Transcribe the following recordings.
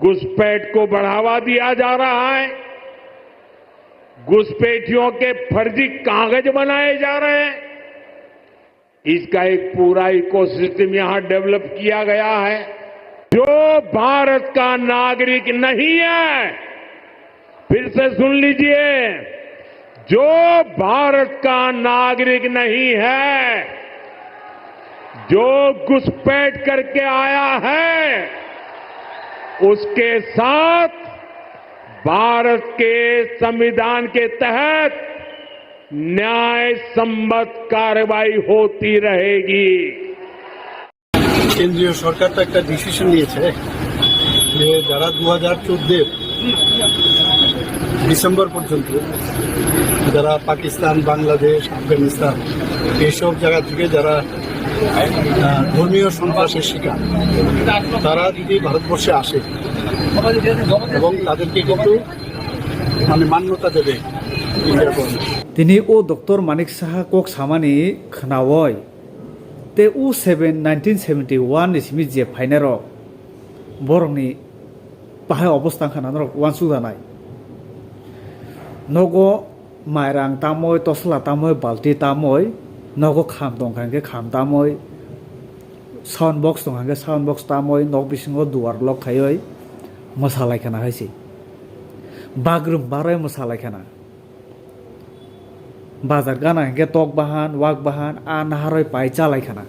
घुसपैठ को बढ़ावा दिया जा रहा है, घुसपैठियों के फर्जी कागज बनाए जा रहे हैं। इसका एक पूरा इकोसिस्टम यहां डेवलप किया गया है। जो भारत का नागरिक नहीं है, फिर से सुन लीजिए, जो भारत का नागरिक नहीं है, जो घुसपैठ करके आया है, उसके साथ भारत के संविधान के तहत न्याय सम्मत कार्रवाई होती रहेगी। কেন্দ্রীয় সরকার তো একটা ডিসিশন নিয়েছে যে যারা 2014 ডিসেম্বর পর্যন্ত যারা পাকিস্তান, বাংলাদেশ, আফগানিস্তান এইসব জায়গা থেকে যারা ধর্মীয় সন্ত্রাসের শিকার, তারা যদি ভারতবর্ষে আসে এবং তাদেরকে কিন্তু মান্যতা দেবে। তিনি ও ডক্টর মানিক সাহা কক সামানি খনাওয় তে উ 1971 ইসমি যে ফাইনার বরংনি পাহায় অবস্থান খানানোর ওয়ানসু জানাই নগো মাইরাং তাময় তসলা তাময় বালতি তাময় নগো খাম দंखांगे খাম তাময় সাউন্ড বক্স दंखांगे সাউন্ড বক্স তাময় নগ বিসিঙ্গ দুয়ার লক খায়ই মশালাই খানা হইছে বাগরুম বারায় মশালাই খানা বাজার গানা গে টক বাহান ওয়াক বাহান আনাহারই পাই চালাই খানা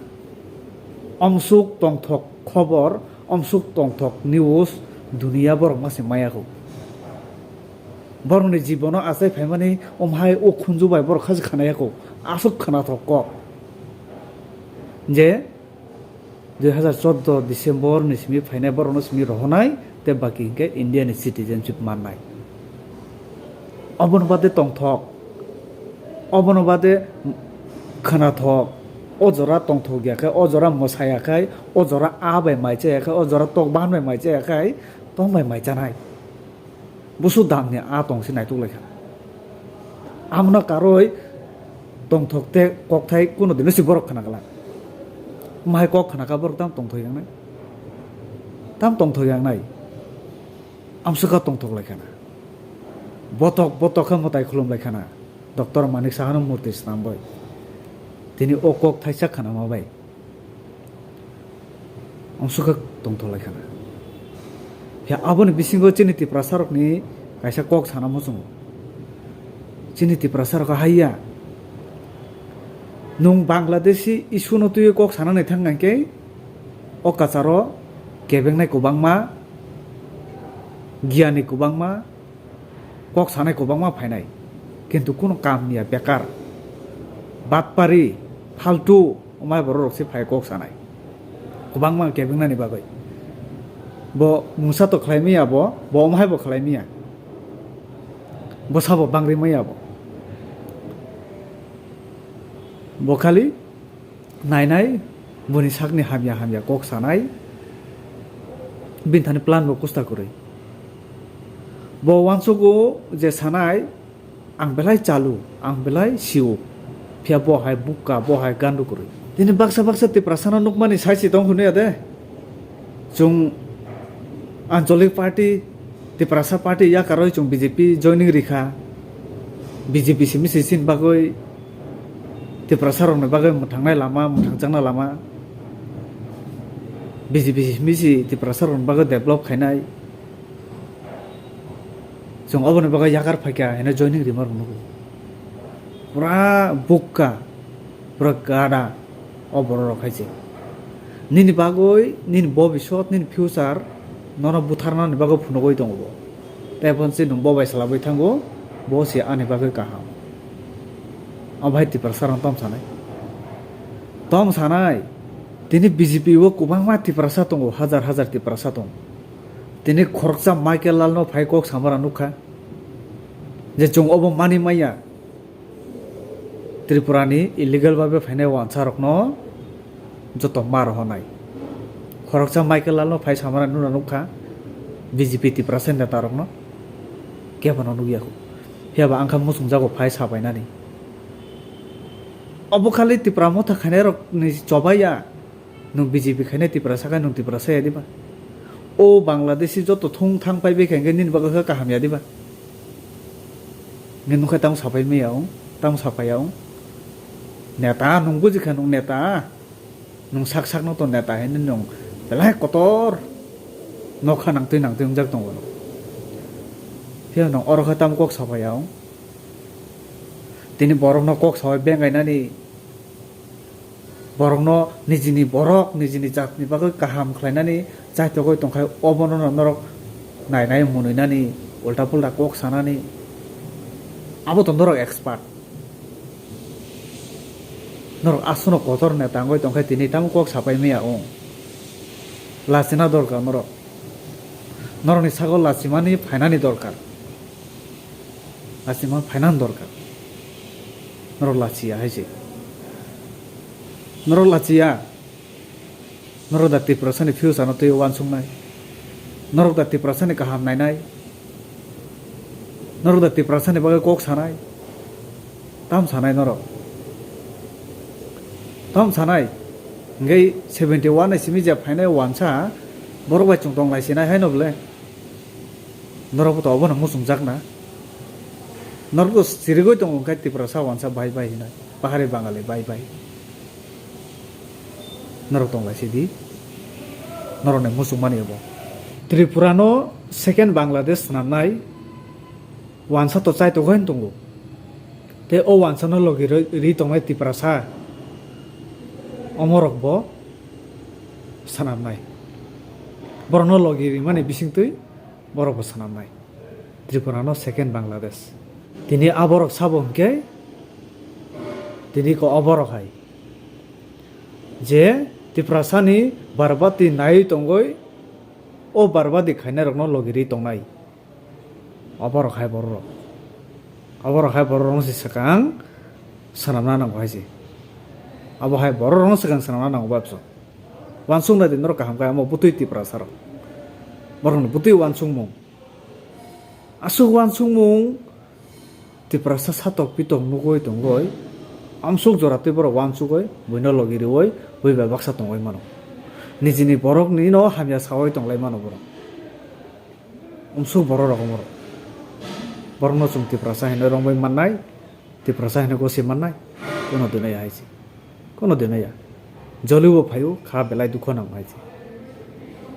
অমসুক টংথক খবর অমসুক টংথক নিউজ দুনিয়া বড় মাসে মায়াকো বরংনি জীবন আছে ফেমানি অমহাই ও খুঞ্জুবাই বড় খাজ খানায়াকো আসুক খানা থক যে 2014 ডিসেম্বর নিসমি ফাইনাই বড় নসমি রহনাই তে বাকি গে ইন্ডিয়ান সিটিজেনশিপ মাননাই অবনবাদে টংথক অবনবাদে খানাথক অজরা টংথক গিয়াখাই অজরা মশায়াখাই অজরা আবাই মাইচায়াখাই অজরা টক বাহানবাই মাইচায়াখাই তংবাই মাইচানাই বুসু দামনি আ টংসি নাইতুক লেখা আমনা কারই টংথকতে ককথাই কোনো দিন সি বরক খানাগলা মাই কক খানাকা বরক দাম টংথক yang tam tongthok yang nai amsuka tongthok lekhana botok botok motai khulum lekhana doctor Manik সাহানো মূর্তি ইসলাম বই তিনি অকক থাইসা খানা মাবাই অংশকা দंथलाय খানা হে আবনি বিসিঙ্গো চিনিতি প্রসারকনি কাইসা কক সানা মজং চিনিতি প্রসারক হাইয়া নুং বাংলাদেশি ইস্যুনো তুই কক সানা নাই থাঙ্গাকে অকাচারো কেবেংনাই কুবাংমা गियानि कुबांमा কক সানাই কুবাংমা ফাইনাই কিন্তু কোনো কাম নিয়া বেকার বাতপারি ফালতু অমায় বড় রকসি ফাই কক সানাই কুবাংমা কেবেংনানি বাগৈ ব মুসা তো খালাইমিয়া ব অমায় ব খালাইমিয়া বসাবো বাংরি মাইয়া ব খালি নাইনাই বনি সাকনি হামিয়া হামিয়া কক সানাই বিনথানি প্লান ব কুস্তা করে ব ওয়ানসুগো যে সানাই आं बेलाय चालु आं बेलाय सिउ फिया बहाय बुक्का बहाय गान्डु करै दिनै बाक्सा बाक्सा ते प्रासाना नुकमानि साइसि दं हुने दे जों आन्चलिक पार्टी ते प्रासा पार्टी या कारय जों बीजेपी जॉइनिंग रिखा बीजेपी सिमि सिसिन बागै ते प्रासारन बागै थांनाय लामा थांजांना लामा बीजेपी सिमि सि ते प्रासारन बागै डेभलप खायनाय जों अबने बागै यागार फाइका एने जॉइनिंग रिमार नुगो पुरा बुक्का पुरा गाडा अबर रखाइसे निनि बागै निनि भबिष्यत निनि फ्यूचार नना बुथारनानि बागै फुनगै दंबो तेबनसे नं बबाय सालाबै थांगो बसे आनि बागै गाहाम अभाय ति प्रसारन तम सानाय दिनै बीजेपी वो कुबां मा ति प्रसा दंगो हजार हजार ति प्रसा दं दिनै खरचा माइकेल लालनो फाइकक सामरा नुखा जे जों अब मानि माइया त्रिपुरानि इलिगल भाबे फाइनाय वानसारकनो जत मार हनाय खरचा माइकेल लालनो फाइ सामरा नुना नुखा बीजेपी ति प्रसा नेता रकनो केबनो नुगियाखौ हेबा आंखा मुसुं जागो फाइ साबायनानि अब खालि त्रिपुरा मथा खानाय रक नि जबाया नु बीजेपी खानाय त्रिपुरा सागा नु त्रिपुरा साया दिबा ও বাংলাদেশি যত থং থাং পাইবে খেঙ্গে নিন বাগা কাহামিয়া দিবা ngenukai tang sapai meyau tang sapayau neta nunggu jika nung neta nung sak sak no to neta hen nung belai kotor no khanang tui nang tui jak tong no pia nong oro khatam kok sapayau tini borok no kok sapai bengai nani borok no nijini borok nijini jatni bagai kaham khlainani jai to goi tongkhai obono no norok nai nai munui nani ulta pulta kok sanani abo to norok expert norok asuno kotor ne tangoi tongkhai tini tam kok sapai meya ong lasina dorkar noroni sagol lasimani phainani dorkar lasiman phainan dorkar norok lachia haise norok lachia norok dati prasani fuse ano tui wan sungnai norok dati prasani kaham nai norok dati prasani bagai kok sanai tam sanai norok tam sanai ngai 71 ai simi ja phainai wansa borok bai chungtong lai sinai hai noble norok to obon musung jakna norok to sirigoi tong kai ti prasa wansa bai bai hinai pahari bangali bai bai norok tong lai sidi norok ne musung mani obo Tripura no second Bangladesh nanai wansa to chai to goin tongo te o wansa no logi ri tongai ti prasa omorok bo sanam nai borno logi ri mane bising tui borok bo sanam nai Tripura no second Bangladesh tini aborok sabong ke tini ko aborok hai je ti prasani barbati nai tongoi o barbadi khaina rok no logi ri tongnai aborok hai borok no si sakang sanamna nang haisi abo hai borok no sakang sanamna nang babso wansung na din ro kaham ka mo butui ti prasar borok no butui wansung mong asu wansung mong ti prasa satok pitong nugoi tongoi amsuk jorate borok wansugoi buino logi ri oi bui ba baksa tongoi mano nijini borok ni no hamya sawai tonglai mano borok umsuk borok rokomor borno chung ti prasa hene rongbai mannai ti prasa hene gosi mannai kono dinaya haisi kono dinaya jolibo phayu kha belai dukho nang haisi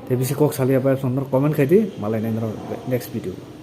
te bisi kok salia ba sonor comment khai di malai nai next video